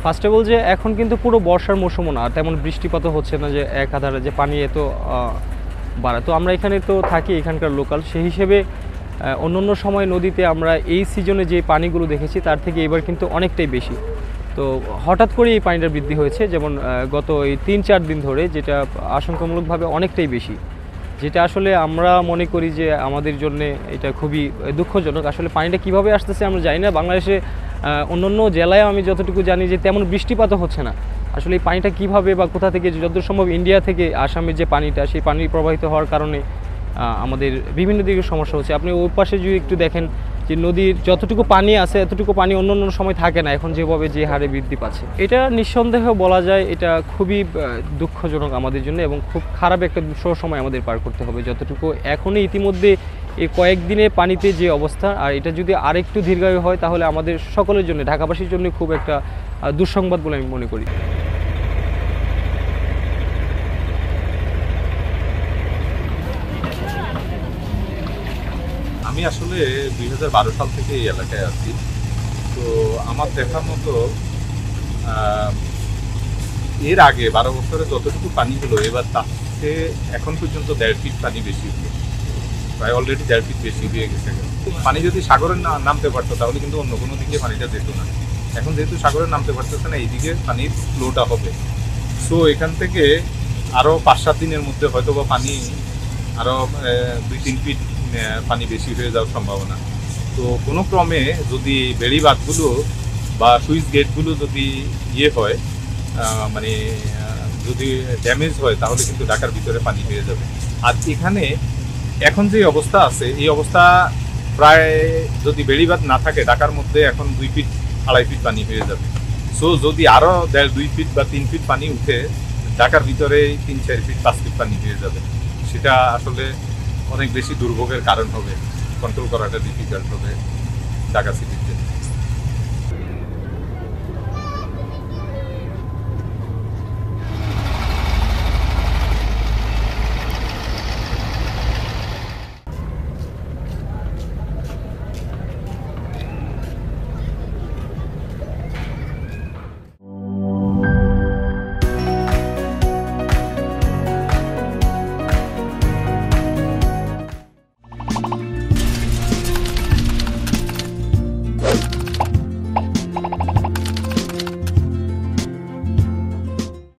First of all যে এখন কিন্তু পুরো বর্ষার মৌসুমও না, তেমন বৃষ্টিপাতও হচ্ছে না যে এক আধারে যে পানি এত বাড়ে। তো আমরা এখানে তো থাকি, এখানকার লোকাল, সেই হিসেবে অন্য অন্য সময় নদীতে আমরা এই সিজনে যে পানিগুলো দেখেছি তার থেকে এবার কিন্তু অনেকটাই বেশি। তো হঠাৎ করে এই পানিটা বৃদ্ধি হয়েছে, যেমন গত এই ৩-৪ দিন ধরে, যেটা আশঙ্কামূলকভাবে অনেকটাই বেশি, যেটা আসলে আমরা মনে করি যে আমাদের জন্য এটা খুবই দুঃখজনক। আসলে পানিটা কিভাবে আসতেছে আমরা জানি না। বাংলাদেশে অন্যান্য জেলায় আমি যতটুকু জানি যে তেমন বৃষ্টিপাতও হচ্ছে না। আসলে এই পানিটা কীভাবে বা কোথা থেকে, যতদূর সম্ভব ইন্ডিয়া থেকে আসামের যে পানিটা, সেই পানি প্রবাহিত হওয়ার কারণে আমাদের বিভিন্ন দিকে সমস্যা হচ্ছে। আপনি ওই পাশে যদি একটু দেখেন যে নদীর যতটুকু পানি আছে এতটুকু পানি অন্য অন্য সময় থাকে না, এখন যেভাবে যে হারে বৃদ্ধি পাচ্ছে, এটা নিঃসন্দেহে বলা যায় এটা খুবই দুঃখজনক আমাদের জন্য, এবং খুব খারাপ একটা দুঃসহ সময় আমাদের পার করতে হবে। যতটুকু এখনই ইতিমধ্যে এই কয়েকদিনে পানিতে যে অবস্থা, আর এটা যদি আরেকটু দীর্ঘায়ু হয় তাহলে আমাদের সকলের জন্য, ঢাকাবাসীর জন্য খুব একটা দুঃসংবাদ বলে আমি মনে করি। আমি আসলে 2012 সাল থেকে এই এলাকায় আছি। তো আমার দেখার মতো এর আগে 12 বছরে যতটুকু পানি হলো, এবার তার থেকে এখন পর্যন্ত 1.5 ফিট পানি বেশি হলো, প্রায় অলরেডি 1.5 ফিট বেশি হয়ে গেছে। পানি যদি সাগরে নামতে পারতো তাহলে কিন্তু অন্য কোনো দিকে পানিটা যেত না। এখন যেহেতু সাগরে নামতে পারতেছে না, এইদিকে পানির ফ্লোটা হবে। সো এখান থেকে আরও 5-7 দিনের মধ্যে হয়তো বা পানি আরও 2-3 ফিট পানি বেশি হয়ে যাওয়ার সম্ভাবনা। তো কোনো ক্রমে যদি বেড়িবাঁধগুলো বা সুইচ গেটগুলো যদি হয়, মানে যদি ড্যামেজ হয়, তাহলে কিন্তু ঢাকার ভিতরে পানি হয়ে যাবে। আর এখানে এখন যে অবস্থা আছে, এই অবস্থা প্রায় যদি বেড়িবাঁধ না থাকে, ঢাকার মধ্যে এখন 2 ফিট 2.5 ফিট পানি হয়ে যাবে। সো যদি আরও 2 ফিট বা 3 ফিট পানি উঠে, ঢাকার ভিতরে 3-4 ফিট 5 ফিট পানি হয়ে যাবে। সেটা আসলে অনেক বেশি দুর্ভোগের কারণ হবে, কন্ট্রোল করাটা ডিফিকাল্ট হবে ঢাকা সিটিতে।